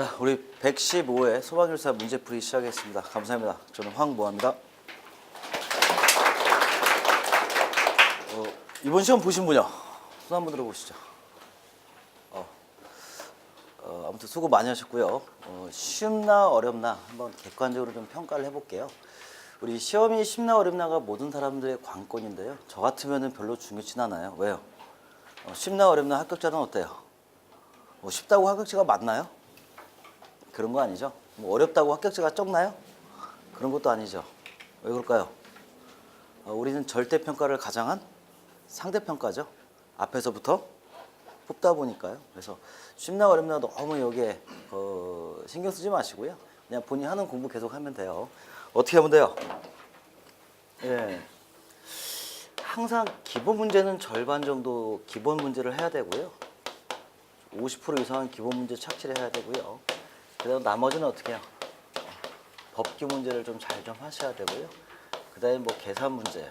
자, 우리 115회 소방열사 문제풀이 시작했습니다. 감사합니다. 저는 황보아입니다. 이번 시험 보신 분이요? 손 한번 들어보시죠. 아무튼 수고 많이 하셨고요. 쉽나 어렵나 한번 객관적으로 좀 평가를 해볼게요. 우리 시험이 쉽나 어렵나가 모든 사람들의 관건인데요. 저 같으면 별로 중요치 않아요. 왜요? 쉽나 어렵나 합격자는 어때요? 쉽다고 합격자가 많나요? 그런 거 아니죠. 어렵다고 합격자가 적나요? 그런 것도 아니죠. 왜 그럴까요? 우리는 절대평가를 가장한 상대평가죠. 앞에서부터 뽑다 보니까요. 그래서 쉽나 어렵나 너무 여기에 신경 쓰지 마시고요. 그냥 본인이 하는 공부 계속 하면 돼요. 어떻게 하면 돼요? 예. 항상 기본 문제는 절반 정도 기본 문제를 해야 되고요. 50% 이상은 기본 문제 착취를 해야 되고요. 그다음 나머지는 어떻게 해요? 법규 문제를 좀 잘 좀 하셔야 되고요. 그다음에 뭐 계산 문제예요.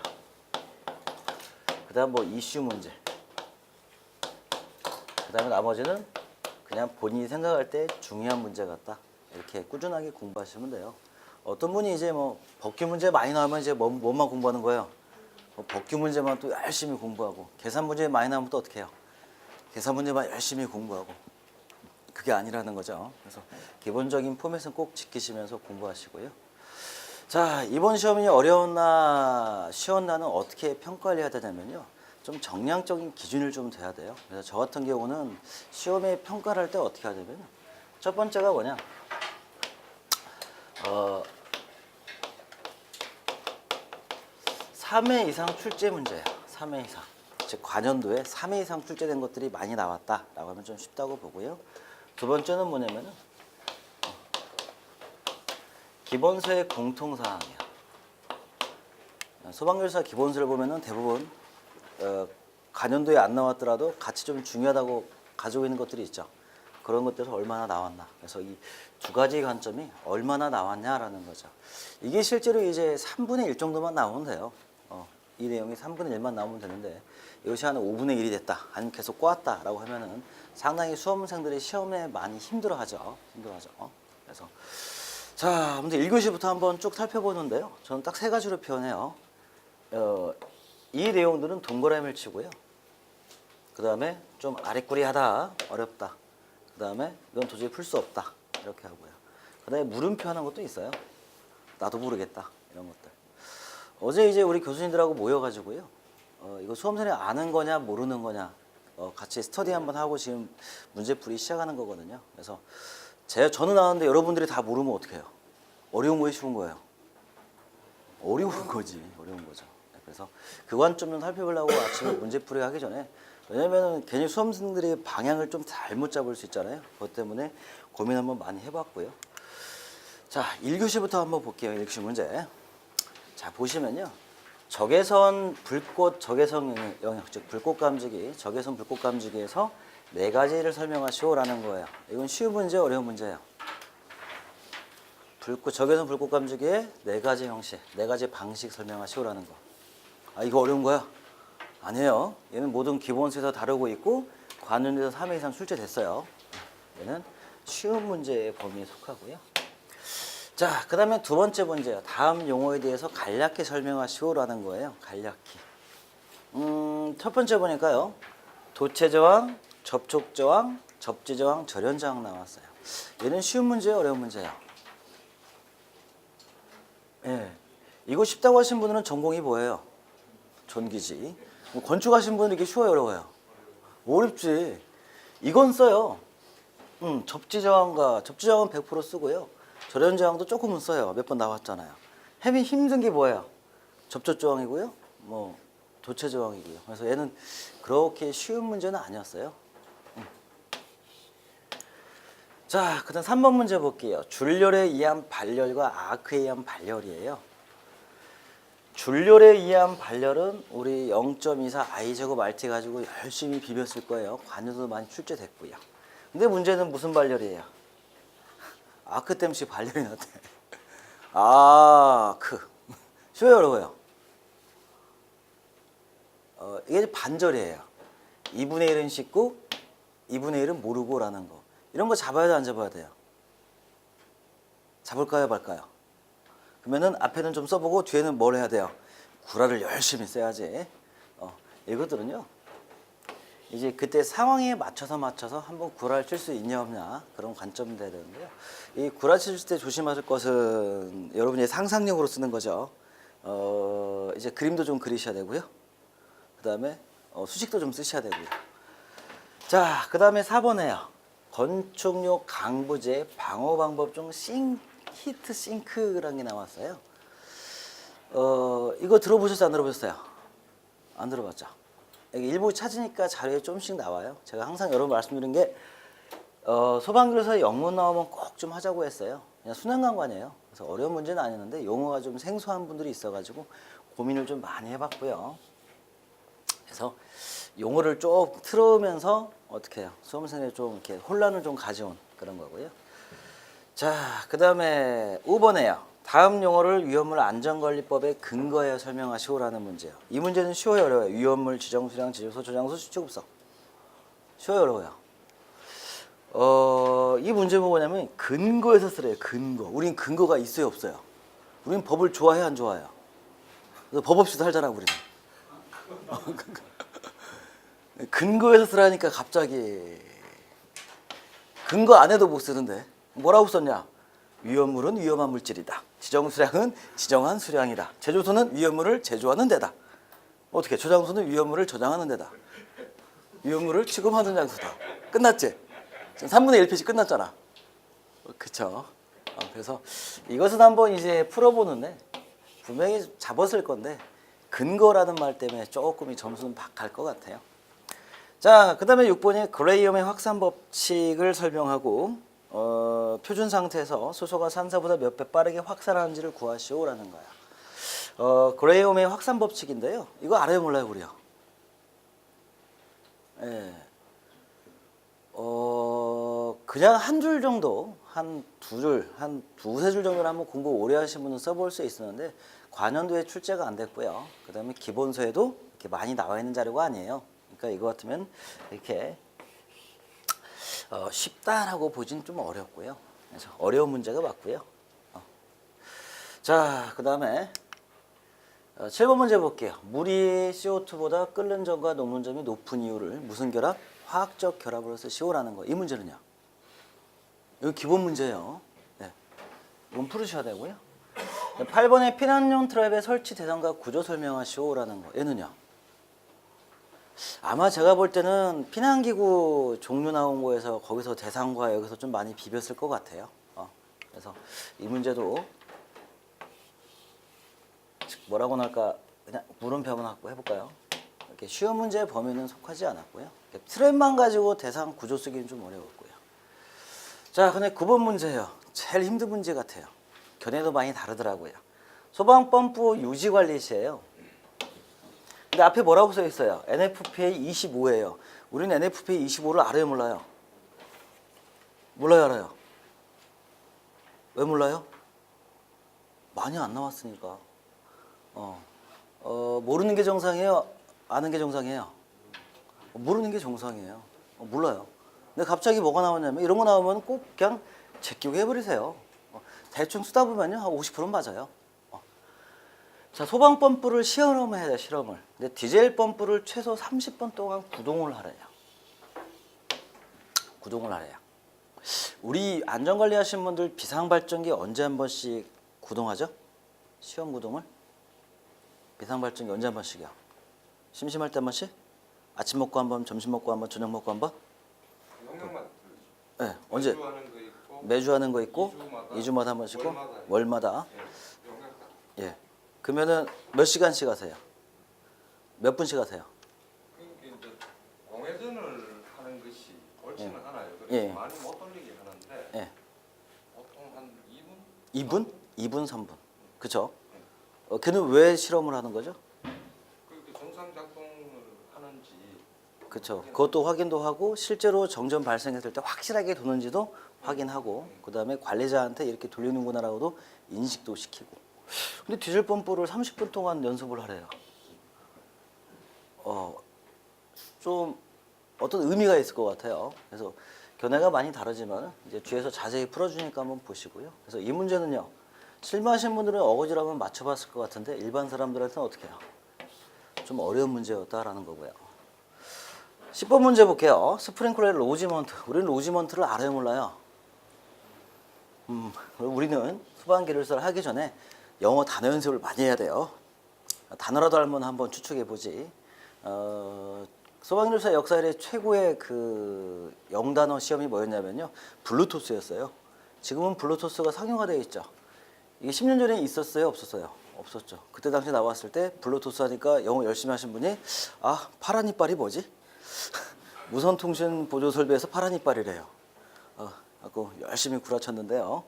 그다음 뭐 이슈 문제. 그다음에 나머지는 그냥 본인이 생각할 때 중요한 문제 같다. 이렇게 꾸준하게 공부하시면 돼요. 어떤 분이 이제 뭐 법규 문제 많이 나오면 이제 뭐만 공부하는 거예요? 법규 문제만 또 열심히 공부하고 계산 문제 많이 나오면 또 어떻게 해요? 계산 문제만 열심히 공부하고 그게 아니라는 거죠. 그래서 기본적인 포맷은 꼭 지키시면서 공부하시고요. 자, 이번 시험이 어려웠나 쉬웠나는 어떻게 평가를 해야 되냐면요. 좀 정량적인 기준을 좀 돼야 돼요. 그래서 저 같은 경우는 시험에 평가를 할 때 어떻게 하냐면 첫 번째가 뭐냐. 3회 이상 출제 문제예요. 3회 이상. 즉 관연도에 3회 이상 출제된 것들이 많이 나왔다라고 하면 좀 쉽다고 보고요. 두 번째는 뭐냐면은 기본서의 공통사항이에요. 소방열사 기본서를 보면은 대부분 관연도에 안 나왔더라도 같이 좀 중요하다고 가지고 있는 것들이 있죠. 그런 것들에서 얼마나 나왔나. 그래서 이 두 가지 관점이 얼마나 나왔냐라는 거죠. 이게 실제로 이제 3분의 1 정도만 나오면 돼요. 이 내용이 3분의 1만 나오면 되는데 이것이 한 5분의 1이 됐다. 아니면 계속 꼬았다라고 하면은 상당히 수험생들이 시험에 많이 힘들어하죠. 그래서 자, 아무튼 1교시부터 한번 쭉 살펴보는데요. 저는 딱 세 가지로 표현해요. 이 내용들은 동그라미를 치고요. 그 다음에 좀 아리꾸리하다, 어렵다. 그 다음에 이건 도저히 풀 수 없다. 이렇게 하고요. 그 다음에 물음표 하는 것도 있어요. 나도 모르겠다. 이런 것들. 어제 이제 우리 교수님들하고 모여가지고요. 이거 수험생이 아는 거냐 모르는 거냐 같이 스터디 한번 하고 지금 문제풀이 시작하는 거거든요. 그래서 저는 아는데 여러분들이 다 모르면 어떻게 해요? 어려운 거에 쉬운 거예요. 어려운 거지. 어려운 거죠. 그래서 그 관점 좀 살펴보려고 아침에 문제풀이 하기 전에 왜냐면 괜히 수험생들이 방향을 좀 잘못 잡을 수 있잖아요. 그것 때문에 고민 한번 많이 해봤고요. 자, 1교시부터 한번 볼게요. 1교시 문제. 자, 보시면요. 적외선 불꽃 적외선 영역, 즉 불꽃 감지기, 적외선 불꽃 감지기에서 네 가지를 설명하시오라는 거예요. 이건 쉬운 문제, 어려운 문제예요. 적외선 불꽃 감지기의 네 가지 형식, 네 가지 방식 설명하시오라는 거. 아, 이거 어려운 거야? 아니에요. 얘는 모든 기본서에서 다루고 있고 관연에서 3회 이상 출제됐어요. 얘는 쉬운 문제의 범위에 속하고요. 자, 그 다음에 두 번째 문제요. 다음 용어에 대해서 간략히 설명하시오라는 거예요. 간략히. 첫 번째 보니까요. 도체저항, 접촉저항, 접지저항, 절연저항 나왔어요. 얘는 쉬운 문제예요, 어려운 문제예요? 예. 이거 쉽다고 하신 분들은 전공이 뭐예요? 전기지. 건축하신 분은 이게 쉬워요, 어려워요? 어렵지. 이건 써요. 접지저항은 100% 쓰고요. 절연저항도 조금은 써요. 몇 번 나왔잖아요. 햄이 힘든 게 뭐예요? 접촉저항이고요. 뭐 도체저항이고요. 그래서 얘는 그렇게 쉬운 문제는 아니었어요. 자, 그다음 3번 문제 볼게요. 줄열에 의한 발열과 아크에 의한 발열이에요. 줄열에 의한 발열은 우리 0.24 i제곱 RT 가지고 열심히 비볐을 거예요. 관여도 많이 출제됐고요. 근데 문제는 무슨 발열이에요? 아크 땜시 발열이 났대. 쉬워요, 어려워요? 이게 반절이에요. 2분의 1은 씻고 2분의 1은 모르고 라는 거. 이런 거 잡아야 돼, 안 잡아야 돼요? 잡을까요 말까요? 그러면은 앞에는 좀 써보고 뒤에는 뭘 해야 돼요? 구라를 열심히 써야지. 이것들은요. 이제 그때 상황에 맞춰서 한번 구라를 칠 수 있냐 없냐 그런 관점이 돼야 되는데요. 이 구라 칠 때 조심하실 것은 여러분이 상상력으로 쓰는 거죠. 이제 그림도 좀 그리셔야 되고요. 그 다음에 수식도 좀 쓰셔야 되고요. 자, 그 다음에 4번에요. 건축용 강부제 방어 방법 중 히트 싱크라는 게 나왔어요. 이거 들어보셨어요? 안 들어보셨어요? 안 들어봤죠? 일부 찾으니까 자료에 조금씩 나와요. 제가 항상 여러분 말씀드린 게 소방교사 영문 나오면 꼭 좀 하자고 했어요. 그냥 순환관관이에요. 그래서 어려운 문제는 아니었는데 용어가 좀 생소한 분들이 있어가지고 고민을 좀 많이 해봤고요. 그래서 용어를 쭉 틀으면서 어떻게 해요? 수험생들이 좀 이렇게 혼란을 좀 가져온 그런 거고요. 자, 그 다음에 5번에요. 다음 용어를 위험물 안전관리법에 근거하여 설명하시오라는 문제예요. 이 문제는 쉬워요, 어려워요? 위험물 지정, 수량, 지정소, 저장소, 수치급서. 쉬워요, 어려워요? 이 문제 뭐냐면 근거에서 쓰래요. 근거. 우린 근거가 있어요, 없어요? 우린 법을 좋아해, 안 좋아해요? 그래서 법 없이도 살잖아, 우리는. 근거에서 쓰라니까 갑자기 근거 안 해도 못 쓰는데 뭐라고 썼냐? 위험물은 위험한 물질이다. 지정 수량은 지정한 수량이다. 제조소는 위험물을 제조하는 데다. 어떻게? 저장소는 위험물을 저장하는 데다. 위험물을 취급하는 장소다. 끝났지? 3분의 1페이지 끝났잖아. 그쵸? 그래서 이것은 한번 이제 풀어보는데 분명히 잡았을 건데 근거라는 말 때문에 조금 이 점수는 갈 것 같아요. 자, 그 다음에 6번이 그레이엄의 확산 법칙을 설명하고 표준 상태에서 수소가 산소보다 몇 배 빠르게 확산하는지를 구하시오라는 거야. 그레이엄의 확산 법칙인데요. 이거 알아요, 몰라요, 우리요? 예. 그냥 한 줄 정도, 한 두 줄, 한 두세 줄 정도를 한번 공부 오래 하신 분은 써볼 수 있었는데 관연도에 출제가 안 됐고요. 그 다음에 기본서에도 이렇게 많이 나와 있는 자료가 아니에요. 그러니까 이거 같으면 이렇게 쉽다라고 보진 좀 어렵고요. 그래서 어려운 문제가 맞고요. 자, 그 다음에 7번 문제 볼게요. 물이 CO2보다 끓는 점과 녹는 점이 높은 이유를 무슨 결합? 화학적 결합으로 쓰시오라는 거. 이 문제는요. 이거 기본 문제예요. 네. 이건 풀으셔야 되고요. 8번에 피난용 트랩의 설치 대상과 구조 설명하시오라는 거. 얘는요. 아마 제가 볼 때는 피난기구 종류 나온 거에서 거기서 대상과 여기서 좀 많이 비볐을 것 같아요. 그래서 이 문제도 뭐라고 할까 그냥 물음표 한번 해볼까요? 이렇게 쉬운 문제의 범위는 속하지 않았고요. 트랩만 가지고 대상 구조 쓰기는 좀 어려웠고요. 자, 근데 9번 문제예요. 제일 힘든 문제 같아요. 견해도 많이 다르더라고요. 소방펌프 유지관리시예요. 근데 앞에 뭐라고 써 있어요? NFPA 25예요. 우리는 NFPA 25를 알아요, 몰라요? 몰라요, 알아요? 왜 몰라요? 많이 안 나왔으니까. 모르는 게 정상이에요? 아는 게 정상이에요? 모르는 게 정상이에요. 몰라요. 근데 갑자기 뭐가 나왔냐면 이런 거 나오면 꼭 그냥 제끼고 해버리세요. 대충 쓰다 보면요, 한 50%는 맞아요. 자, 소방 펌프를 실험을 해야 돼요, 실험을. 근데 디젤 펌프를 최소 30번 동안 구동을 하래요. 구동을 하래요. 우리 안전관리 하신 분들 비상발전기 언제 한 번씩 구동하죠? 시험 구동을? 비상발전기 언제 한 번씩이요? 심심할 때 한 번씩? 아침 먹고 한 번, 점심 먹고 한 번, 저녁 먹고 한 번? 영역마다 네, 언제? 매주 하는 거 있고, 매주 하는 거 있고, 2주마다 한 번씩 있고, 월마다. 예. 그러면은 몇 시간씩 하세요? 몇 분씩 하세요? 그러니까 이제 공회전을 하는 것이 옳지는 않아요. 그래서 예. 많이 못 돌리게 하는데 예. 보통 한 2분? 2분? 2분, 3분. 그쵸? 걔는 왜 실험을 하는 거죠? 그렇게 정상 작동을 하는지. 그쵸. 그것도 확인도 하고 실제로 정전 발생했을 때 확실하게 도는지도 확인하고 그 다음에 관리자한테 이렇게 돌리는구나라고도 인식도 시키고. 근데 디젤 펌프를 30분 동안 연습을 하래요. 좀 어떤 의미가 있을 것 같아요. 그래서 견해가 많이 다르지만 이제 뒤에서 자세히 풀어주니까 한번 보시고요. 그래서 이 문제는요. 실무하신 분들은 어거지로 한번 맞춰봤을 것 같은데 일반 사람들한테는 어떻게 해요? 좀 어려운 문제였다라는 거고요. 10번 문제 볼게요. 스프링클러의 로지먼트. 우리는 로지먼트를 알아요, 몰라요? 우리는 수반 기술사를 하기 전에 영어 단어 연습을 많이 해야 돼요. 단어라도 알면 한번 추측해 보지. 소방기술사 역사 이래 최고의 그 영단어 시험이 뭐였냐면요, 블루투스였어요. 지금은 블루투스가 상용화되어 있죠. 이게 10년 전에 있었어요, 없었어요? 없었죠. 그때 당시 나왔을 때 블루투스 하니까 영어 열심히 하신 분이 파란 이빨이 뭐지? 무선통신 보조 설비에서 파란 이빨이래요. 하고 열심히 구라쳤는데요.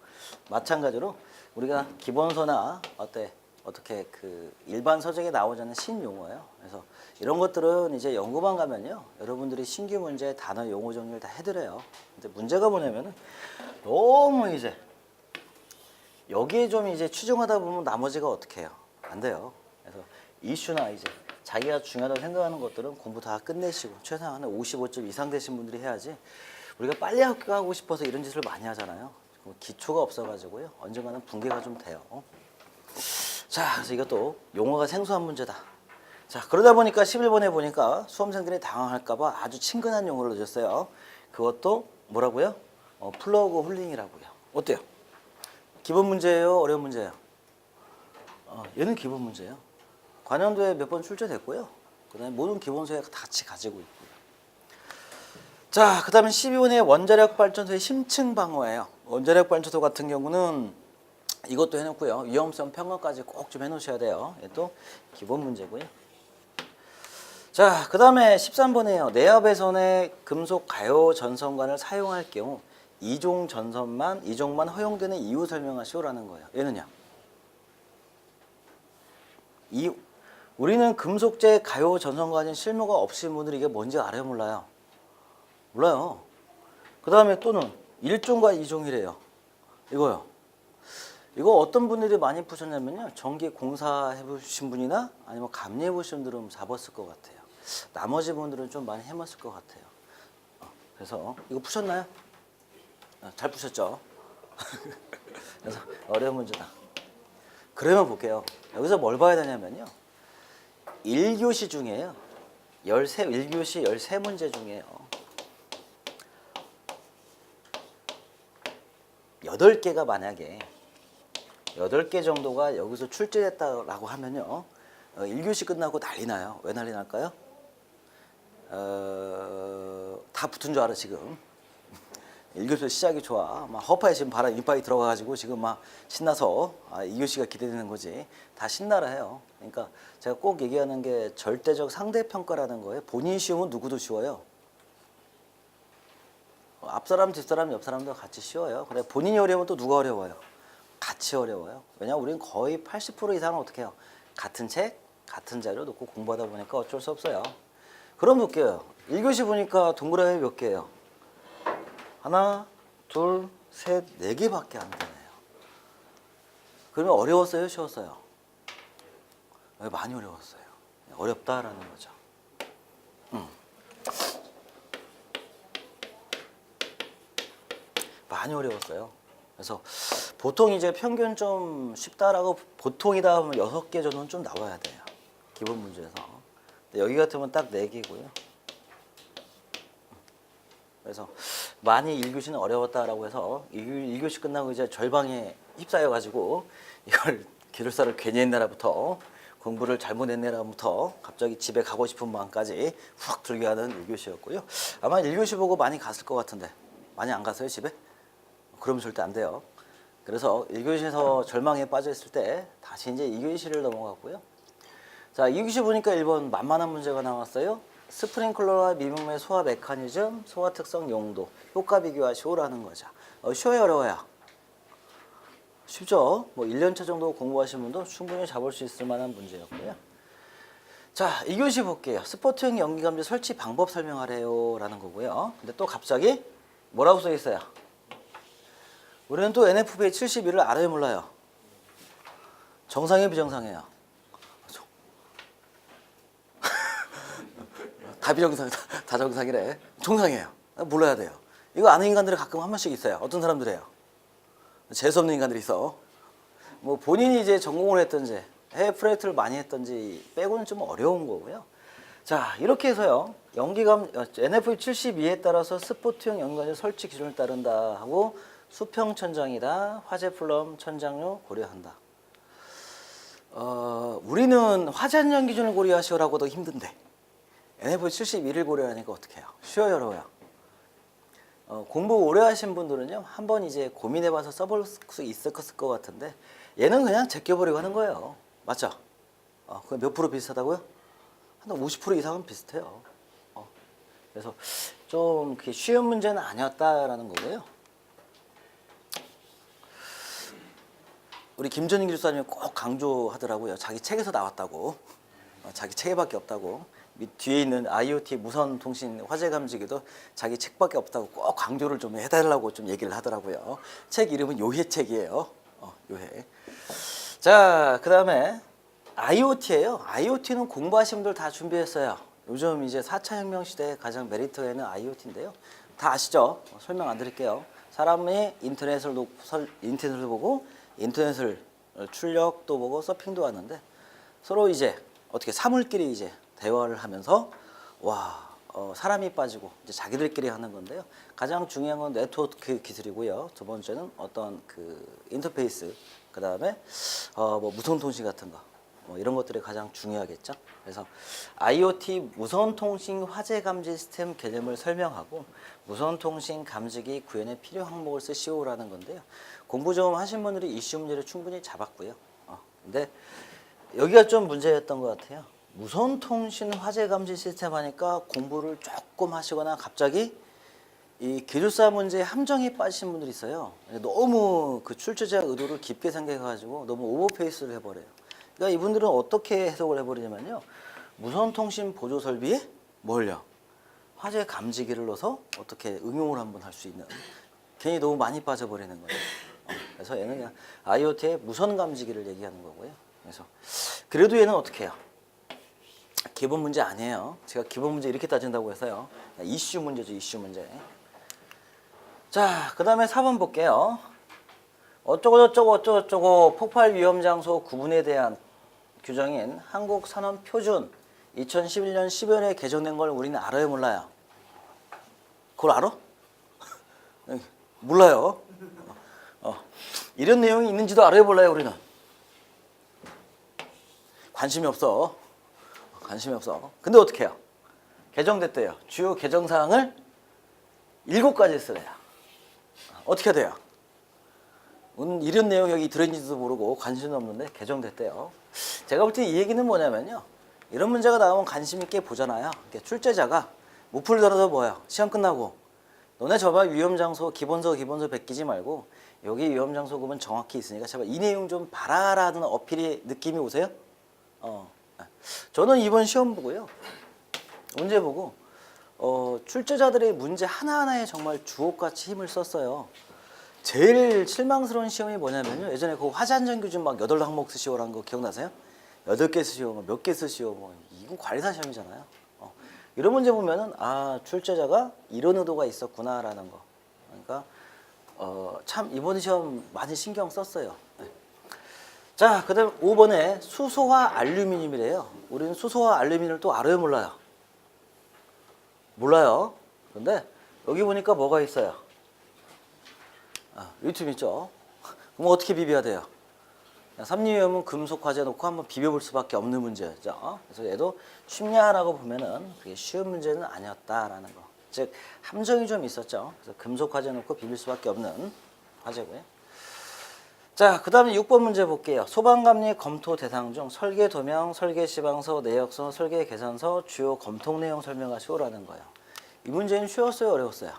마찬가지로 우리가 기본서나 어떻게 그 일반 서적에 나오지 않는 신용어예요. 그래서 이런 것들은 이제 연구반 가면요, 여러분들이 신규 문제 단어 용어 정리를 다 해드려요. 근데 문제가 뭐냐면은 너무 이제 여기에 좀 이제 추정하다 보면 나머지가 어떻게 해요? 안 돼요. 그래서 이슈나 이제 자기가 중요하다고 생각하는 것들은 공부 다 끝내시고 최소한 55점 이상 되신 분들이 해야지, 우리가 빨리 합격하고 싶어서 이런 짓을 많이 하잖아요. 기초가 없어가지고요. 언젠가는 붕괴가 좀 돼요. 자, 그래서 이것도 용어가 생소한 문제다. 자, 그러다 보니까 11번에 보니까 수험생들이 당황할까봐 아주 친근한 용어를 넣으셨어요. 그것도 뭐라고요? 플러그 홀링이라고요. 어때요? 기본 문제예요? 어려운 문제예요? 얘는 기본 문제예요. 관연도에 몇 번 출제됐고요. 그 다음에 모든 기본서에 같이 가지고 있고요. 자, 그 다음에 12번의 원자력 발전소의 심층 방어예요. 원자력 발전소 같은 경우는 이것도 해놓고요. 위험성 평가까지 꼭 좀 해놓으셔야 돼요. 이것도 기본 문제고요. 자, 그 다음에 13번이에요. 내압외선의 금속 가요 전선관을 사용할 경우 이종만 허용되는 이유 설명하시오라는 거예요. 얘는요. 우리는 금속재 가요 전선관인 실무가 없으신 분들이 이게 뭔지 알아요, 몰라요? 몰라요. 그 다음에 또는 1종과 2종이래요. 이거요. 이거 어떤 분들이 많이 푸셨냐면요, 전기 공사 해보신 분이나 아니면 감리 해보신 분들은 잡았을 것 같아요. 나머지 분들은 좀 많이 해봤을 것 같아요. 그래서 이거 푸셨나요? 잘 푸셨죠? 그래서 어려운 문제다. 그러면 볼게요. 여기서 뭘 봐야 되냐면요, 1교시 중에요, 1교시 13문제 중에요 8개가 만약에 8개 정도가 여기서 출제됐다라고 하면요, 1교시 끝나고 난리 나요. 왜 난리 날까요? 다 붙은 줄 알아 지금. 1교시 시작이 좋아. 막 허파에 지금 바람 이빨이 들어가가지고 지금 막 신나서 2교시가 기대되는 거지. 다 신나라 해요. 그러니까 제가 꼭 얘기하는 게 절대적 상대평가라는 거예요. 본인이 쉬우면 누구도 쉬워요. 앞사람, 뒷사람, 옆사람도 같이 쉬워요. 근데 본인이 어려우면 또 누가 어려워요? 같이 어려워요. 왜냐하면 우리는 거의 80% 이상은 어떻게 해요? 같은 책, 같은 자료 놓고 공부하다 보니까 어쩔 수 없어요. 그럼 볼게요. 1교시 보니까 동그라미 몇 개예요? 하나, 둘, 셋, 4개밖에 안 되네요. 그러면 어려웠어요? 쉬웠어요? 많이 어려웠어요. 어렵다라는 거죠. 많이 어려웠어요. 그래서 보통 이제 평균 좀 쉽다라고 보통이다 하면 6개 정도는 좀 나와야 돼요. 기본 문제에서. 근데 여기 같으면 딱 4개고요. 그래서 많이 1교시는 어려웠다라고 해서 1교시 끝나고 이제 절방에 휩싸여가지고 이걸 기술사를 괜히 했네라부터 공부를 잘못했네라부터 갑자기 집에 가고 싶은 마음까지 훅 들게 하는 1교시였고요. 아마 1교시 보고 많이 갔을 것 같은데 많이 안 갔어요 집에? 그러면 절대 안 돼요. 그래서 1교시에서 절망에 빠져있을 때 다시 이제 2교시를 넘어갔고요. 자, 2교시 보니까 1번 만만한 문제가 나왔어요. 스프링클러와 미분의 소화 메커니즘, 소화 특성 용도, 효과 비교하시오라는 거죠. 쉬워요, 어려워요? 쉽죠? 뭐 1년차 정도 공부하신 분도 충분히 잡을 수 있을 만한 문제였고요. 자, 2교시 볼게요. 스포트용 연기감지 설치 방법 설명하래요 라는 거고요. 근데 또 갑자기 뭐라고 써 있어요? 우리는 또 NFPA 71을 알아요, 몰라요? 정상이에요, 비정상이에요? 다 비정상, 다 정상이래. 정상이에요. 몰라야 돼요. 이거 아는 인간들이 가끔 한 번씩 있어요. 어떤 사람들이에요. 재수없는 인간들이 있어. 뭐 본인이 이제 전공을 했든지 해외 프로젝트를 많이 했든지 빼고는 좀 어려운 거고요. 자, 이렇게 해서요. 연기감 NFV 72에 따라서 스포트용 연관의 설치 기준을 따른다 하고 수평 천장이다. 화재 플럼 천장료 고려한다. 우리는 화재 안전 기준을 고려하시오라고도 힘든데 NFV 71을 고려하니까 어떻게 해요? 쉬워요, 어려워요? 공부 오래 하신 분들은요, 한번 이제 고민해봐서 써볼 수 있을 것 같은데, 얘는 그냥 제껴버리고 하는 거예요. 맞죠? 그 몇 프로 비슷하다고요? 한 50% 이상은 비슷해요. 그래서 좀 그게 쉬운 문제는 아니었다라는 거고요. 우리 김전인 기술사님이 꼭 강조하더라고요. 자기 책에서 나왔다고. 자기 책에밖에 없다고. 뒤에 있는 IoT 무선 통신 화재 감지기도 자기 책밖에 없다고 꼭 강조를 좀 해달라고 좀 얘기를 하더라고요. 책 이름은 요해책이에요. 요해. 자, 그 다음에 IoT예요. IoT는 공부하신 분들 다 준비했어요. 요즘 이제 4차 혁명 시대에 가장 메리트가 있는 IoT인데요. 다 아시죠? 설명 안 드릴게요. 사람이 인터넷을 보고 인터넷을 출력도 보고 서핑도 하는데 서로 이제 어떻게 사물끼리 이제 대화를 하면서 사람이 빠지고 이제 자기들끼리 하는 건데요. 가장 중요한 건 네트워크 기술이고요. 두 번째는 어떤 그 인터페이스, 그 다음에 뭐 무선 통신 같은 거, 뭐 이런 것들이 가장 중요하겠죠. 그래서 IoT 무선 통신 화재 감지 시스템 개념을 설명하고 무선 통신 감지기 구현에 필요 항목을 쓰시오라는 건데요. 공부 좀 하신 분들이 이슈 문제를 충분히 잡았고요. 근데 여기가 좀 문제였던 것 같아요. 무선 통신 화재 감지 시스템 하니까 공부를 조금 하시거나 갑자기 이 기술사 문제에 함정에 빠지신 분들이 있어요. 너무 그 출제자 의도를 깊게 생각해가지고 너무 오버페이스를 해버려요. 그러니까 이분들은 어떻게 해석을 해버리냐면요. 무선 통신 보조 설비에 뭘요? 화재 감지기를 넣어서 어떻게 응용을 한번 할 수 있는, 괜히 너무 많이 빠져버리는 거예요. 그래서 얘는 그냥 IoT의 무선 감지기를 얘기하는 거고요. 그래서 그래도 얘는 어떻게 해요? 기본 문제 아니에요. 제가 기본 문제 이렇게 따진다고 해서요. 이슈 문제죠, 이슈 문제. 자, 그 다음에 4번 볼게요. 어쩌고 폭발 위험 장소 구분에 대한 규정인 한국산업표준 2011년 10월에 개정된 걸 우리는 알아요, 몰라요? 그걸 알아? 몰라요. 이런 내용이 있는지도 알아요, 몰라요, 우리는? 관심이 없어. 관심이 없어. 근데 어떻게 해요? 개정됐대요. 주요 개정사항을 7가지 쓰래요. 어떻게 해야 돼요? 이런 내용 여기 들어있는지도 모르고 관심도 없는데 개정됐대요. 제가 볼 때 이 얘기는 뭐냐면요. 이런 문제가 나오면 관심 있게 보잖아요. 출제자가 못 풀더라도 뭐야? 시험 끝나고 너네 저번 위험장소 기본서 베끼지 말고 여기 위험장소 구분 정확히 있으니까 제발 이 내용 좀 봐라라는 어필이 느낌이 오세요? 저는 이번 시험 보고요. 문제 보고 출제자들의 문제 하나하나에 정말 주옥같이 힘을 썼어요. 제일 실망스러운 시험이 뭐냐면요. 예전에 그 화재안전기준 막 8항목 쓰시오라는 거 기억나세요? 8개 쓰시오, 몇 개 쓰시오, 뭐 이건 관리사 시험이잖아요. 이런 문제 보면은 출제자가 이런 의도가 있었구나라는 거. 그러니까 참 이번 시험 많이 신경 썼어요. 네. 자, 그다음 5번에 수소와 알루미늄이래요. 우리는 수소와 알루미늄을 또 알아요, 몰라요? 몰라요. 근데 여기 보니까 뭐가 있어요? 리튬 있죠. 그럼 어떻게 비벼야 돼요? 삼리띨은 금속 화재 놓고 한번 비벼볼 수밖에 없는 문제죠. 그래서 얘도 쉽냐라고 보면은 그게 쉬운 문제는 아니었다라는 거. 즉 함정이 좀 있었죠. 그래서 금속 화재 놓고 비빌 수밖에 없는 화재고요. 자, 그 다음에 6번 문제 볼게요. 소방감리 검토 대상 중 설계 도명, 설계 시방서, 내역서, 설계 계산서, 주요 검토 내용 설명하시오라는 거예요. 이 문제는 쉬웠어요, 어려웠어요?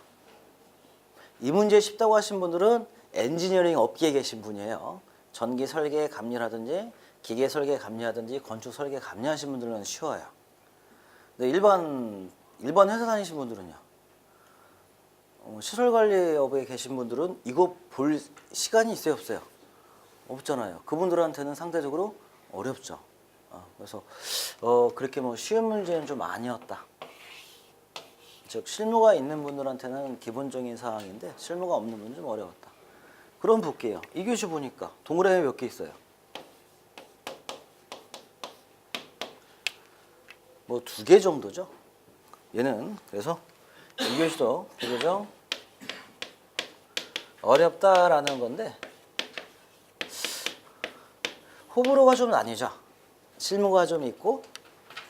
이 문제 쉽다고 하신 분들은 엔지니어링 업계에 계신 분이에요. 전기 설계 감리라든지 기계 설계 감리라든지 건축 설계 감리하신 분들은 쉬워요. 근데 일반 회사 다니신 분들은요. 시설관리업에 계신 분들은 이거 볼 시간이 있어요, 없어요? 없잖아요. 그분들한테는 상대적으로 어렵죠. 그래서 그렇게 뭐 쉬운 문제는 좀 아니었다. 즉 실무가 있는 분들한테는 기본적인 사항인데 실무가 없는 분은 좀 어려웠다. 그럼 볼게요. 2교시 보니까 동그라미 몇 개 있어요? 뭐 2개 정도죠. 얘는 그래서 2교시도 비교적 어렵다라는 건데 호불호가 좀 나뉘죠. 실무가 좀 있고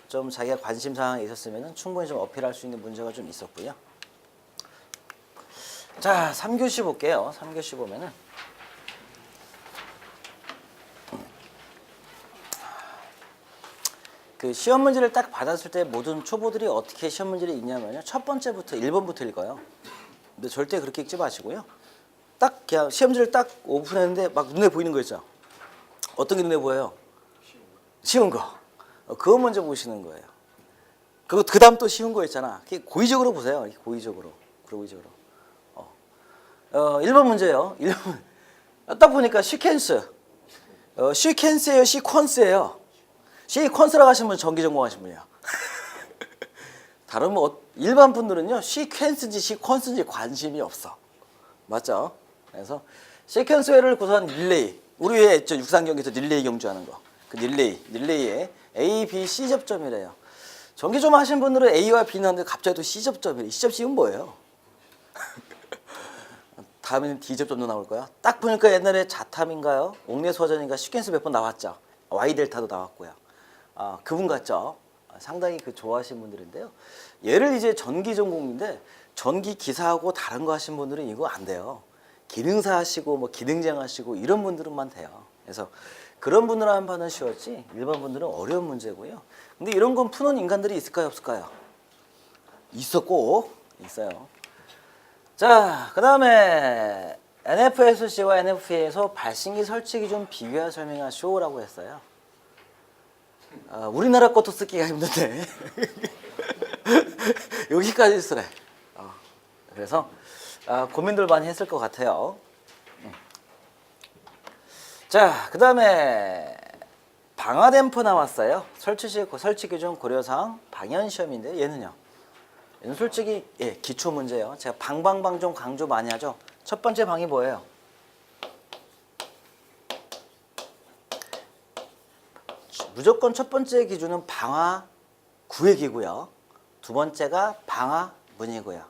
좀 자기가 관심 사항이 있었으면 충분히 좀 어필할 수 있는 문제가 좀 있었고요. 자, 3교시 볼게요. 3교시 보면은 그 시험 문제를 딱 받았을 때 모든 초보들이 어떻게 시험 문제를 읽냐면요. 첫 번째부터 1번부터 읽어요. 근데 절대 그렇게 읽지 마시고요. 딱 그냥 시험 문제를 딱 오픈했는데 막 눈에 보이는 거 있죠. 어떤 게 눈에 보여요? 쉬운 거. 그거 먼저 보시는 거예요. 그 다음 또 쉬운 거 있잖아. 고의적으로 보세요. 고의적으로. 1번 문제예요. 1번. 딱 보니까 시퀀스. 시퀀스예요, 시퀀스예요. 시퀀스라고 하시는 분 전기 전공하신 분이야. 다른 뭐 일반 분들은요. 시퀀스인지 시퀀스인지 관심이 없어. 맞죠? 그래서 시퀀스웨어를 구사한 릴레이. 우리 왜 있죠? 육상 경기에서 릴레이 경주하는 거. 그 릴레이에 A, B, C 접점이래요. 전기 좀 하신 분들은 A와 B는 하는데 갑자기 또 C 접점이래. C 접점은 뭐예요? 다음에는 D 접점도 나올 거야. 딱 보니까 옛날에 자탐인가요? 옥내수화전인가 시퀀스 몇 번 나왔죠. Y 델타도 나왔고요. 그분 같죠? 상당히 그 좋아하시는 분들인데요. 얘를 이제 전기 전공인데 전기 기사하고 다른 거 하신 분들은 이거 안 돼요. 기능사 하시고 뭐 기능장 하시고 이런 분들은만 돼요. 그래서 그런 분들한 판은 쉬웠지 일반 분들은 어려운 문제고요. 근데 이런 건 푸는 인간들이 있을까요, 없을까요? 있었고 있어요. 자, 그 다음에 NFSC와 NFP에서 발신기 설치 기준 비교하 설명하시오라고 했어요. 우리나라 것도 쓰기가 힘든데 여기까지 쓰래. 그래서 고민들 많이 했을 것 같아요. 자, 그 다음에 방화댐프 나왔어요. 설치 기준 고려사항 방연시험인데 얘는요. 얘는 솔직히 기초 문제예요. 제가 방방방 좀 강조 많이 하죠. 첫 번째 방이 뭐예요? 무조건 첫 번째 기준은 방화 구획이고요. 두 번째가 방화 문이고요.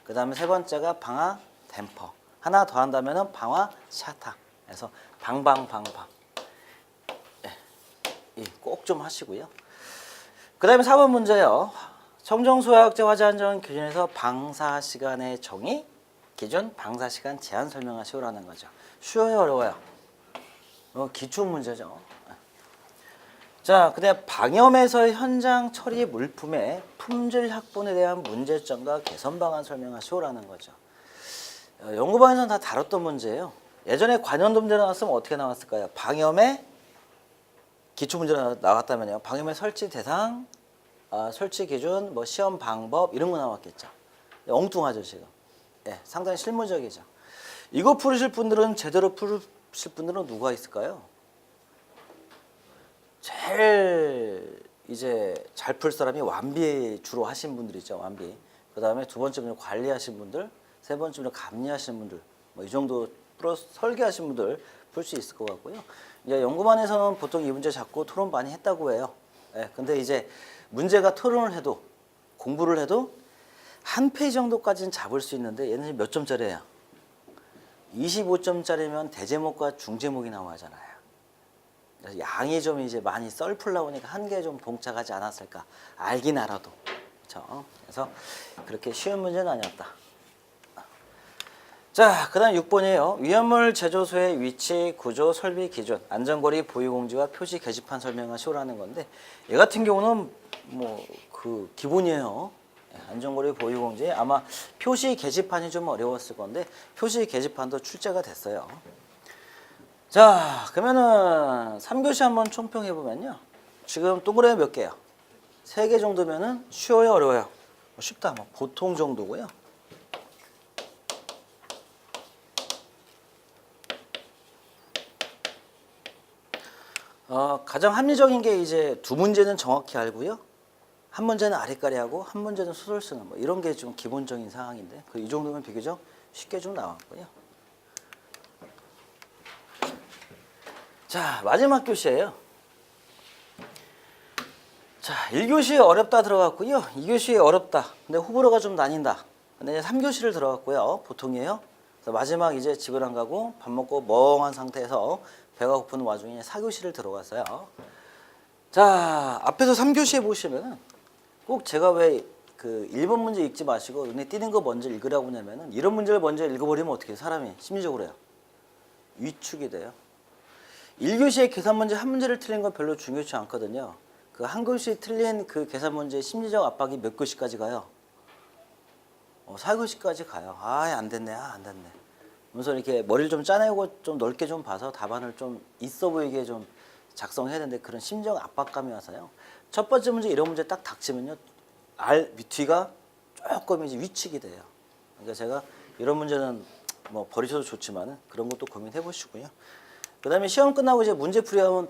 그 다음에 세 번째가 방화 댐퍼. 하나 더 한다면은 방화 샤타. 그래서 방방방방. 꼭 좀 하시고요. 그 다음에 4번 문제요. 청정소화학제 화재 안전 기준에서 방사 시간의 정의 기준 방사 시간 제한 설명하시오라는 거죠. 쉬워요, 어려워요? 기출 문제죠. 자, 그다음 방염에서의 현장 처리 물품의 품질 확보에 대한 문제점과 개선 방안 설명하시오라는 거죠. 연구반에서는 다 다뤘던 문제예요. 예전에 관연도 문제 나왔으면 어떻게 나왔을까요? 방염의 기출 문제가 나왔다면요. 방염의 설치 대상, 설치 기준, 뭐 시험 방법 이런 거 나왔겠죠. 엉뚱하죠 지금. 상당히 실무적이죠. 이거 풀으실 분들은 제대로 풀으실 분들은 누가 있을까요? 제일 이제 잘 풀 사람이 완비 주로 하신 분들이죠. 완비. 그 다음에 두 번째는 관리하신 분들, 세 번째는 감리하신 분들, 뭐 이 정도 플러스 설계하신 분들 풀 수 있을 것 같고요. 이제 연구반에서는 보통 이 문제 잡고 토론 많이 했다고 해요. 근데 이제 문제가 토론을 해도 공부를 해도 한 페이지 정도까지는 잡을 수 있는데 얘는 몇 점짜리예요? 25점짜리면 대제목과 중제목이 나오잖아요. 그래서 양이 좀 이제 많이 썰풀다 보니까 한 개 좀 봉착하지 않았을까 알긴 알아도 그렇죠. 그래서 그렇게 쉬운 문제는 아니었다. 자, 그 다음 6번이에요. 위험물 제조소의 위치, 구조, 설비 기준, 안전거리 보유공지와 표시 게시판 설명하시오라는 건데 얘 같은 경우는 뭐 그 기본이에요. 안전거리 보유공지 아마 표시 게시판이 좀 어려웠을 건데 표시 게시판도 출제가 됐어요. 자, 그러면은 3교시 한번 총평해 보면요. 지금 동그라미 몇 개요? 3개 정도면은 쉬워요, 어려워요? 쉽다, 뭐 보통 정도고요. 가장 합리적인 게 이제 두 문제는 정확히 알고요. 한 문제는 아리까리하고 한 문제는 소설 쓰는 뭐 이런 게 좀 기본적인 상황인데 이 정도면 비교적 쉽게 좀 나왔고요. 자, 마지막 교시예요. 자, 1교시 어렵다 들어갔고요. 2교시 어렵다. 근데 호불호가 좀 나뉜다. 근데 이제 3교시를 들어갔고요. 보통이에요. 그래서 마지막 이제 집을 안 가고 밥 먹고 멍한 상태에서 배가 고픈 와중에 4교시를 들어갔어요. 자, 앞에서 3교시에 보시면은 꼭 제가 왜 그 1번 문제 읽지 마시고 눈에 띄는 거 먼저 읽으라고 하냐면은 이런 문제를 먼저 읽어버리면 어떻게 해요? 사람이 심리적으로 해요. 위축이 돼요. 1교시에 계산 문제 한 문제를 틀린 건 별로 중요치 않거든요. 그 한 교시 틀린 그 계산 문제의 심리적 압박이 몇 교시까지 가요? 4교시까지 가요. 안 됐네, 안 됐네. 그래서 이렇게 머리를 좀 짜내고 좀 넓게 좀 봐서 답안을 좀 있어 보이게 좀 작성해야 되는데 그런 심리적 압박감이 와서요. 첫 번째 문제 이런 문제 딱 닥치면요. 뒤가 조금 이제 위축이 돼요. 그러니까 제가 이런 문제는 뭐 버리셔도 좋지만은 그런 것도 고민해 보시고요. 그 다음에 시험 끝나고 이제 문제풀이 하면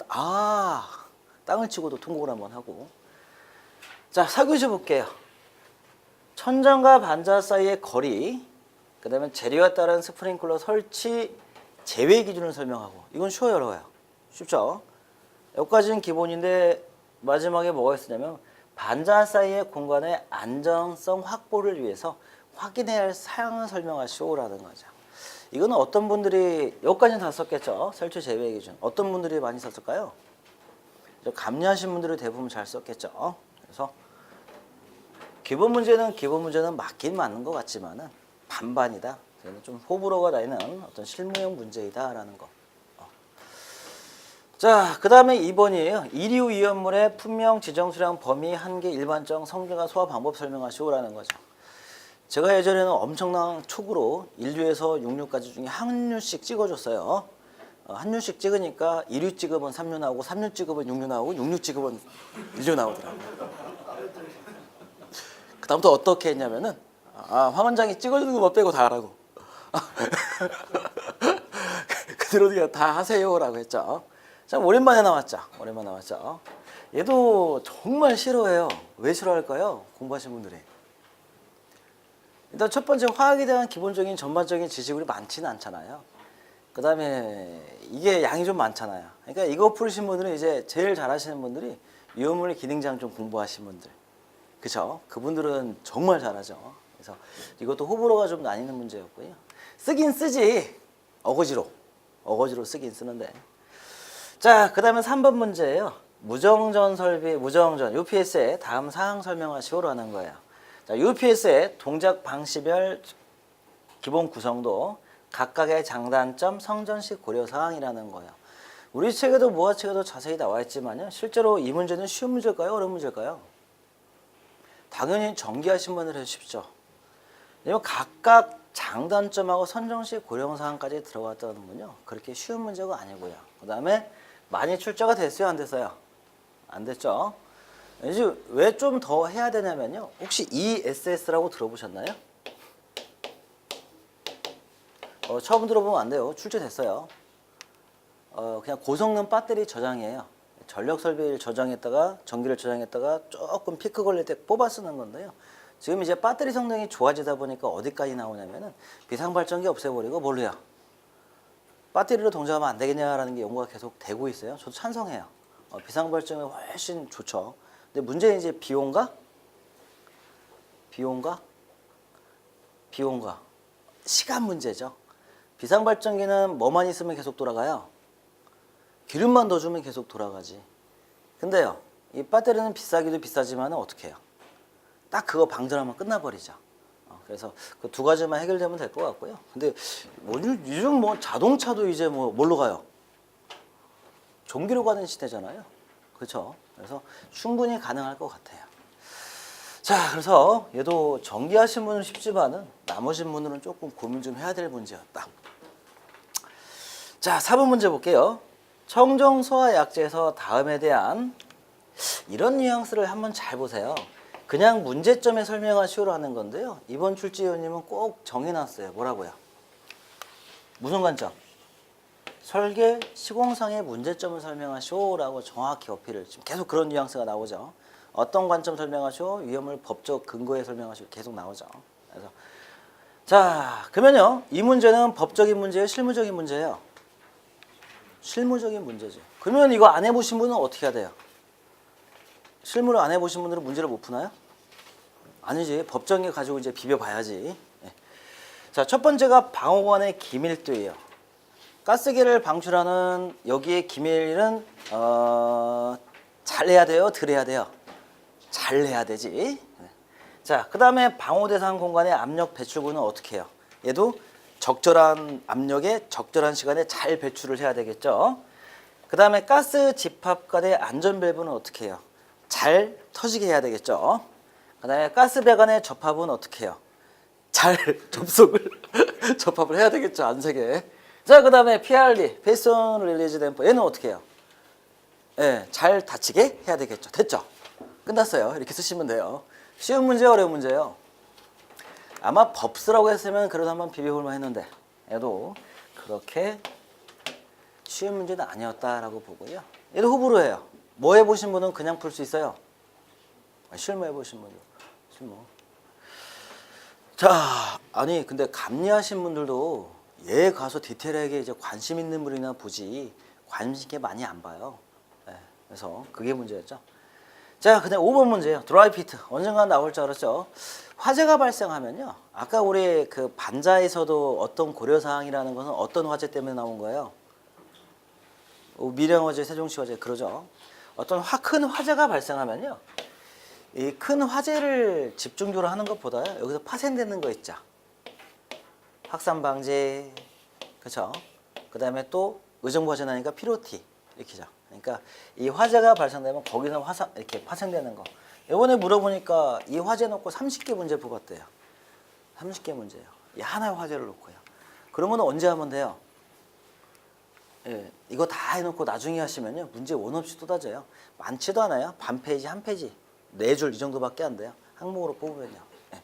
땅을 치고도 통곡을 한번 하고. 자, 4교시 볼게요. 천장과 반자 사이의 거리, 그 다음에 재료에 따른 스프링클러 설치 제외 기준을 설명하고. 이건 쉬워요, 어려워요? 쉽죠? 여기까지는 기본인데 마지막에 뭐가 있으냐면 반자 사이의 공간의 안정성 확보를 위해서 확인해야 할 사항을 설명하시오라는 거죠. 이거는 어떤 분들이 여기까지는 다 썼겠죠. 설치 제외 기준. 어떤 분들이 많이 썼을까요? 감리하신 분들이 대부분 잘 썼겠죠. 그래서 기본 문제는 맞긴 맞는 것 같지만은 반반이다. 좀 호불호가 나는 어떤 실무형 문제이다라는 거. 자, 그 다음에 2번이에요. 이류 이연물의 품명, 지정, 수량, 범위, 한계, 일반적, 성질과 소화 방법 설명하시오라는 거죠. 제가 예전에는 엄청난 촉으로 1류에서 6류까지 중에 한 류씩 찍어줬어요. 한 류씩 찍으니까 2류 찍으면 3류 나오고 3류 찍으면 6류 나오고 6류 찍으면 1류 나오더라고요. 그 다음부터 어떻게 했냐면은 황 원장이 찍어주는 것만 빼고 다 하라고. 그대로 그냥 다 하세요라고 했죠. 참 오랜만에 나왔죠. 얘도 정말 싫어해요. 왜 싫어할까요? 공부하신 분들이. 일단 첫 번째 화학에 대한 기본적인 전반적인 지식이 많지는 않잖아요. 그 다음에 이게 양이 좀 많잖아요. 그러니까 이거 풀으신 분들은 이제 제일 잘하시는 분들이 유효물 기능장 좀 공부하신 분들. 그쵸? 그분들은 정말 잘하죠. 그래서 이것도 호불호가 좀 나뉘는 문제였고요. 쓰긴 쓰지. 어거지로 쓰긴 쓰는데. 자, 그 다음에 3번 문제예요. 무정전 설비, 무정전, UPS의 다음 사항 설명하시오라는 거예요. 자, UPS의 동작 방식별 기본 구성도 각각의 장단점, 성전식 고려 사항이라는 거예요. 우리 책에도 모아책에도 자세히 나와 있지만요. 실제로 이 문제는 쉬운 문제일까요? 어려운 문제일까요? 당연히 전기하신 분들 해주십시오. 왜냐면 각각 장단점하고 선정식 고려 사항까지 들어갔다는군요. 그렇게 쉬운 문제가 아니고요. 그 다음에 많이 출제가 됐어요? 안 됐어요? 안 됐죠? 이제 왜 좀 더 해야 되냐면요. 혹시 ESS라고 들어보셨나요? 처음 들어보면 안 돼요. 출제됐어요. 그냥 고성능 배터리 저장이에요. 전력 설비를 저장했다가 전기를 저장했다가 조금 피크 걸릴 때 뽑아 쓰는 건데요. 지금 이제 배터리 성능이 좋아지다 보니까 어디까지 나오냐면은 비상발전기 없애버리고 뭘로 해요? 배터리로 동작하면 안 되겠냐라는 게 연구가 계속 되고 있어요. 저도 찬성해요. 비상발전이 훨씬 좋죠. 근데 문제는 이제 비용과 시간 문제죠. 비상발전기는 뭐만 있으면 계속 돌아가요? 기름만 넣어주면 계속 돌아가지. 근데요, 이 배터리는 비싸기도 비싸지만 어떻게 해요? 딱 그거 방전하면 끝나버리죠. 그래서 그 두 가지만 해결되면 될 것 같고요. 근데 요즘 뭐 자동차도 이제 뭐 뭘로 가요? 전기로 가는 시대잖아요. 그렇죠? 그래서 충분히 가능할 것 같아요. 자, 그래서 얘도 전기하신 분은 쉽지만은 나머지 분들은 조금 고민 좀 해야 될 문제였다. 자, 4번 문제 볼게요. 청정소와 약재에서 다음에 대한 이런 뉘앙스를 한번 잘 보세요. 그냥 문제점에 설명하시오로 하는 건데요. 이번 출제위원님은 꼭 정해놨어요. 뭐라고요? 무슨 관점? 설계 시공상의 문제점을 설명하시오라고 정확히 어필을. 지금 계속 그런 뉘앙스가 나오죠. 어떤 관점 설명하시오? 위험을 법적 근거에 설명하시오? 계속 나오죠. 그래서 자, 그러면요. 이 문제는 법적인 문제예요? 실무적인 문제예요? 실무적인 문제죠. 그러면 이거 안 해보신 분은 어떻게 해야 돼요? 실무를 안 해보신 분들은 문제를 못 푸나요? 아니지. 법적인 게 가지고 이제 비벼봐야지. 예. 자, 첫 번째가 방호관의 기밀도예요. 가스기를 방출하는 여기에 기밀은 잘 해야 돼요? 덜 해야 돼요? 잘 해야 되지. 자, 그 다음에 방호 대상 공간의 압력 배출구는 어떻게 해요? 얘도 적절한 압력에 적절한 시간에 잘 배출을 해야 되겠죠. 그 다음에 가스 집합 간의 안전 밸브는 어떻게 해요? 잘 터지게 해야 되겠죠. 그 다음에 가스 배관의 접합은 어떻게 해요? 잘 접합을 해야 되겠죠. 안 새게. 자, 그 다음에 PRD, 패션 릴리즈 댐퍼. 얘는 어떻게 해요? 예, 잘 닫히게 해야 되겠죠. 됐죠? 끝났어요. 이렇게 쓰시면 돼요. 쉬운 문제, 어려운 문제예요. 아마 법스라고 했으면 그래도 한번 비벼볼만 했는데 얘도 그렇게 쉬운 문제는 아니었다라고 보고요. 얘도 호불호 해요. 뭐 해보신 분은 그냥 풀 수 있어요. 실무 해보신 분들. 실무. 자, 아니 근데 감리하신 분들도 얘 가서 디테일하게 이제 관심 있는 분이나 보지 관심 있게 많이 안 봐요. 네, 그래서 그게 문제였죠. 자, 그다음 5번 문제예요. 드라이 피트. 언젠가 나올 줄 알았죠. 화재가 발생하면요. 아까 우리 그 반자에서도 어떤 고려 사항이라는 것은 어떤 화재 때문에 나온 거예요? 밀양 화재, 세종시 화재 그러죠. 어떤 큰 화재가 발생하면요. 이 큰 화재를 집중적으로 하는 것보다 여기서 파생되는 거 있죠. 확산 방지, 그렇죠. 그다음에 또 의정부 화재 나니까 피로티 이렇게죠. 그러니까 이 화재가 발생되면 거기서 이렇게 파생되는 거. 이번에 물어보니까 이 화재 놓고 30개 문제 뽑았대요. 30개 문제예요. 이 하나의 화재를 놓고요. 그러면 언제 하면 돼요? 예, 이거 다 해놓고 나중에 하시면요 문제 원 없이 쏟아져요. 많지도 않아요. 반 페이지, 한 페이지, 4줄 이 정도밖에 안 돼요. 항목으로 뽑으면요. 예.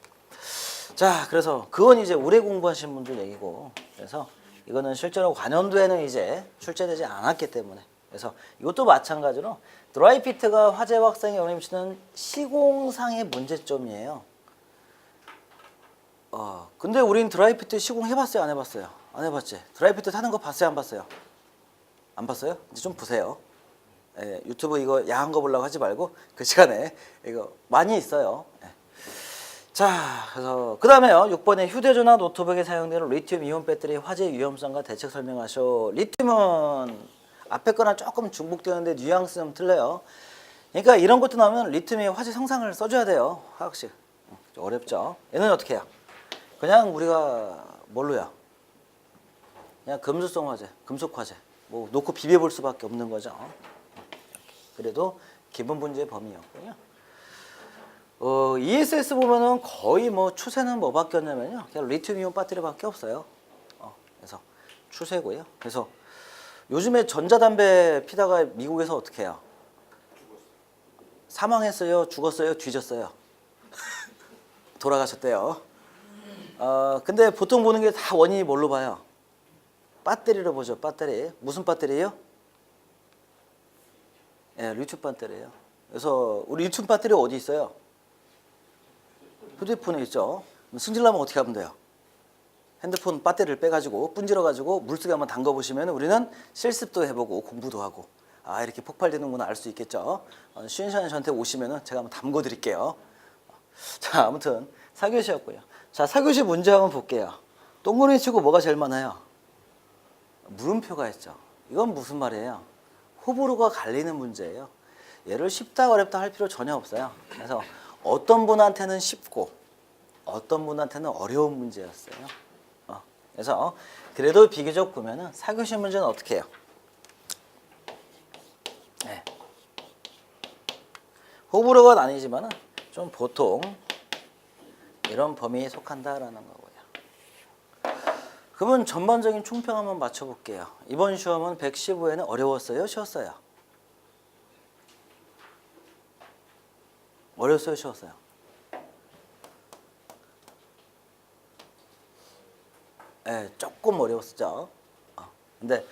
자, 그래서 그건 이제 오래 공부하신 분들 얘기고, 그래서 이거는 실제로 관연도에는 이제 출제되지 않았기 때문에. 그래서 이것도 마찬가지로 드라이 피트가 화재 확산에 영향을 미치는 시공상의 문제점이에요. 근데 우린 드라이 피트 시공 해봤어요, 안 해봤어요? 안 해봤지. 드라이 피트 타는 거 봤어요, 안 봤어요? 안 봤어요? 이제 좀 보세요. 예, 유튜브 이거 야한 거 보려고 하지 말고 그 시간에 이거 많이 있어요. 예. 자, 그래서 그 다음에요. 6번에 휴대전화 노트북에 사용되는 리튬 이온 배터리 화재 위험성과 대책 설명하셔. 리튬은 앞에 거랑 조금 중복되는데 뉘앙스는 틀려요. 그러니까 이런 것도 나오면 리튬의 화재 성상을 써줘야 돼요. 화학식. 좀 어렵죠. 얘는 어떻게 해요? 그냥 우리가 뭘로요? 그냥 금수성 화재, 금속 화재. 뭐 놓고 비벼볼 수밖에 없는 거죠. 그래도 기본 문제의 범위였고요. ESS 보면은 거의 뭐 추세는 뭐 바뀌었냐면요. 그냥 리튬이온 배터리밖에 없어요. 그래서 추세고요. 그래서 요즘에 전자담배 피다가 미국에서 어떻게 해요? 사망했어요? 죽었어요? 뒤졌어요? 돌아가셨대요. 근데 보통 보는 게 다 원인이 뭘로 봐요? 배터리로 보죠. 배터리. 무슨 배터리예요? 예, 리튬 배터리예요. 그래서 우리 리튬 배터리 어디 있어요? 휴대폰에 있죠. 승질나면 어떻게 하면 돼요? 핸드폰 배터리를 빼가지고 분질러가지고 물속에 한번 담가보시면 우리는 실습도 해보고 공부도 하고 이렇게 폭발되는구나 알 수 있겠죠. 쉬는 시간에 저한테 오시면 제가 한번 담궈드릴게요. 자, 아무튼 4교시였고요. 자, 4교시 문제 한번 볼게요. 동그라미 치고 뭐가 제일 많아요? 물음표가 있죠. 이건 무슨 말이에요? 호불호가 갈리는 문제예요. 얘를 쉽다 어렵다 할 필요 전혀 없어요. 그래서 어떤 분한테는 쉽고 어떤 분한테는 어려운 문제였어요. 그래서 그래도 비교적 보면은 4교시 문제는 어떻게 해요? 네. 호불호가 나뉘지만은 좀 보통 이런 범위에 속한다라는 거고요. 그러면 전반적인 총평 한번 맞춰볼게요. 이번 시험은 115에는 어려웠어요? 쉬웠어요? 어려웠어요? 쉬웠어요? 네, 조금 어려웠죠. 근데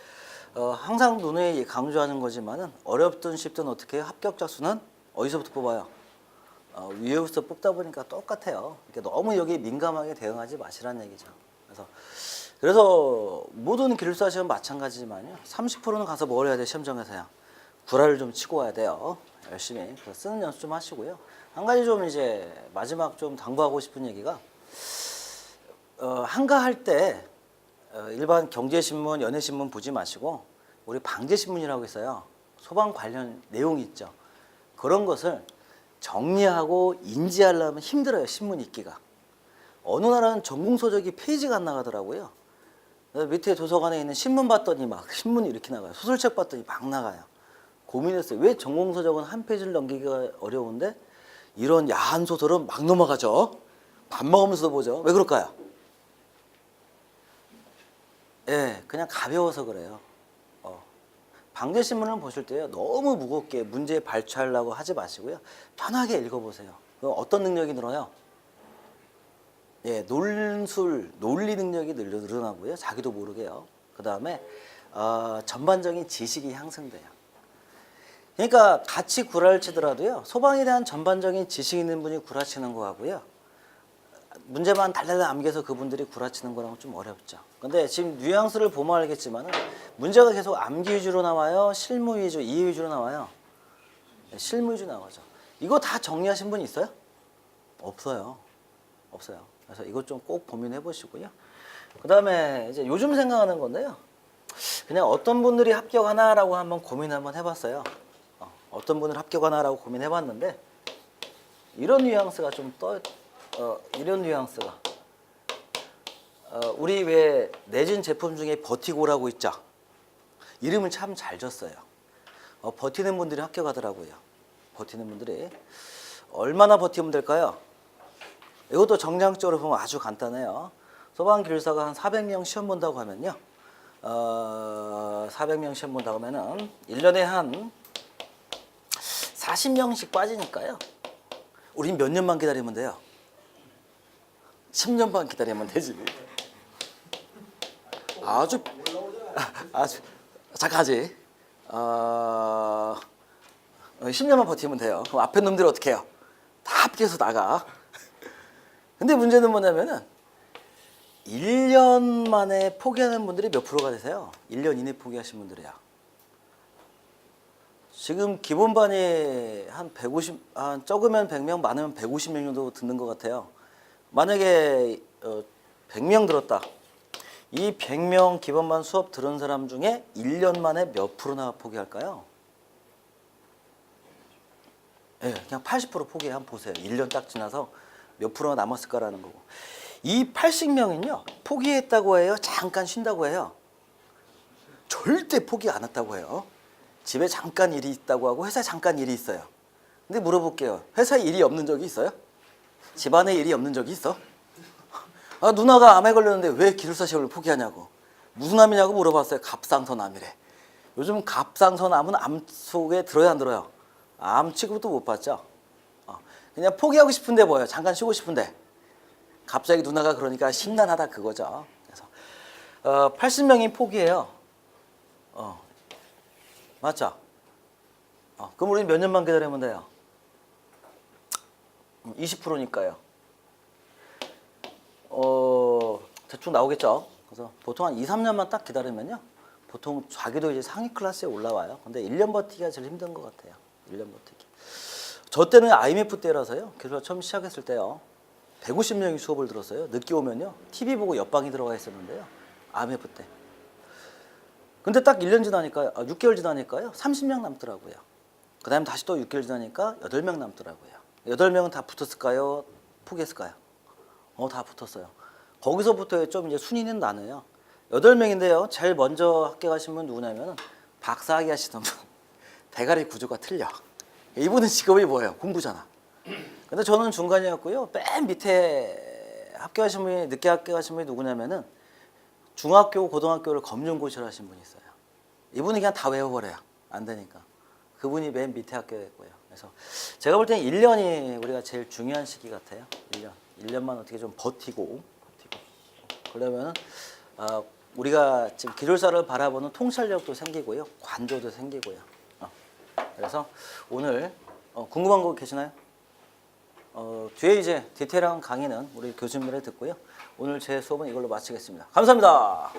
항상 누누이 강조하는 거지만은 어렵든 쉽든 어떻게 해요? 합격자 수는 어디서부터 뽑아요? 위에부터 뽑다 보니까 똑같아요. 그러니까 너무 여기 민감하게 대응하지 마시라는 얘기죠. 그래서 모든 기술사 시험 마찬가지지만요. 30%는 가서 뭘 해야 돼? 시험장에서요. 구라를 좀 치고 와야 돼요. 열심히. 그래서 쓰는 연습 좀 하시고요. 한 가지 좀 이제 마지막 좀 당부하고 싶은 얘기가 한가할 때 일반 경제신문, 연예신문 보지 마시고 우리 방제신문이라고 있어요. 소방 관련 내용이 있죠. 그런 것을 정리하고 인지하려면 힘들어요. 신문 읽기가. 어느 나라는 전공서적이 페이지가 안 나가더라고요. 밑에 도서관에 있는 신문 봤더니 막 신문이 이렇게 나가요. 소설책 봤더니 막 나가요. 고민했어요. 왜 전공서적은 한 페이지를 넘기기가 어려운데 이런 야한 소설은 막 넘어가죠. 밥 먹으면서도 보죠. 왜 그럴까요? 예, 그냥 가벼워서 그래요. 방제신문을 보실 때요. 너무 무겁게 문제 발췌하려고 하지 마시고요. 편하게 읽어보세요. 그럼 어떤 능력이 늘어요? 예, 논리 능력이 늘어나고요. 자기도 모르게요. 그 다음에 전반적인 지식이 향상돼요. 그러니까 같이 구라를 치더라도요. 소방에 대한 전반적인 지식 있는 분이 구라치는 거하고요. 문제만 달달달 암기해서 그분들이 구라치는 거랑은 좀 어렵죠. 근데 지금 뉘앙스를 보면 알겠지만 문제가 계속 암기 위주로 나와요? 실무 위주, 이해 위주로 나와요? 네, 실무 위주 나오죠. 이거 다 정리하신 분 있어요? 없어요. 없어요. 그래서 이것 좀 꼭 고민해 보시고요. 그 다음에 이제 요즘 생각하는 건데요. 그냥 어떤 분들이 합격하나라고 한번 고민 한번 해봤어요. 어떤 분을 합격하나라고 고민해봤는데 이런 뉘앙스가 좀 이런 뉘앙스가 우리 왜 내진 제품 중에 버티고라고 있죠. 이름을 참 잘 줬어요. 버티는 분들이 합격하더라고요. 버티는 분들이 얼마나 버티면 될까요? 이것도 정량적으로 보면 아주 간단해요. 소방기술사가 한 400명 시험 본다고 하면요. 400명 시험 본다고 하면은 1년에 한 40명씩 빠지니까요. 우린 몇 년만 기다리면 돼요? 10년만 기다리면 되지. 아주 잠깐지. 10년만 버티면 돼요. 그럼 앞에 놈들이 어떻게 해요? 다 합격해서 나가. 근데 문제는 뭐냐면은 1년 만에 포기하는 분들이 몇 프로가 되세요? 1년 이내 포기하신 분들이야. 지금 기본반이 한 150, 적으면 100명, 많으면 150명 정도 듣는 것 같아요. 만약에 100명 들었다. 이 100명 기본반 수업 들은 사람 중에 1년 만에 몇 프로나 포기할까요? 예, 그냥 80% 포기 한번 보세요. 1년 딱 지나서 몇 프로가 남았을까라는 거고. 이 80명은요. 포기했다고 해요? 잠깐 쉰다고 해요? 절대 포기 안 했다고 해요. 집에 잠깐 일이 있다고 하고 회사에 잠깐 일이 있어요. 근데 물어볼게요. 회사에 일이 없는 적이 있어요? 집안에 일이 없는 적이 있어? 누나가 암에 걸렸는데 왜 기술사 시험을 포기하냐고. 무슨 암이냐고 물어봤어요. 갑상선암이래. 요즘 갑상선암은 암 속에 들어야 안 들어요? 암 취급도 못 받죠. 그냥 포기하고 싶은데 뭐예요? 잠깐 쉬고 싶은데. 갑자기 누나가 그러니까 심란하다 그거죠. 그래서 80명이 포기해요. 맞죠? 그럼 우리는 몇 년만 기다리면 돼요? 20%니까요. 대충 나오겠죠? 그래서 보통 한 2, 3년만 딱 기다리면요. 보통 자기도 이제 상위 클래스에 올라와요. 근데 1년 버티기가 제일 힘든 것 같아요. 1년 버티기. 저 때는 IMF 때라서요. 그래서 처음 시작했을 때요. 150명이 수업을 들었어요. 늦게 오면요. TV 보고 옆방에 들어가 있었는데요. IMF 때. 근데 딱 1년 지나니까 6개월 지나니까요. 30명 남더라고요. 그 다음에 다시 또 6개월 지나니까 8명 남더라고요. 8명은 다 붙었을까요? 포기했을까요? 다 붙었어요. 거기서부터 좀 이제 순위는 나눠요. 8명인데요. 제일 먼저 합격하신 분 누구냐면 박사학위 하시던 분. 대가리 구조가 틀려. 이분은 직업이 뭐예요? 공부잖아. 근데 저는 중간이었고요. 맨 밑에 합격하신 분이 늦게 합격하신 분이 누구냐면은 중학교, 고등학교를 검정고시를 하신 분이 있어요. 이분이 그냥 다 외워버려요. 안 되니까. 그분이 맨 밑에 합격했고요. 그래서 제가 볼 때는 1년이 우리가 제일 중요한 시기 같아요. 1년. 1년만 어떻게 좀 버티고. 그러면 우리가 지금 기술사를 바라보는 통찰력도 생기고요. 관조도 생기고요. 그래서 오늘 궁금한 거 계시나요? 뒤에 이제 디테일한 강의는 우리 교수님들이 듣고요. 오늘 제 수업은 이걸로 마치겠습니다. 감사합니다.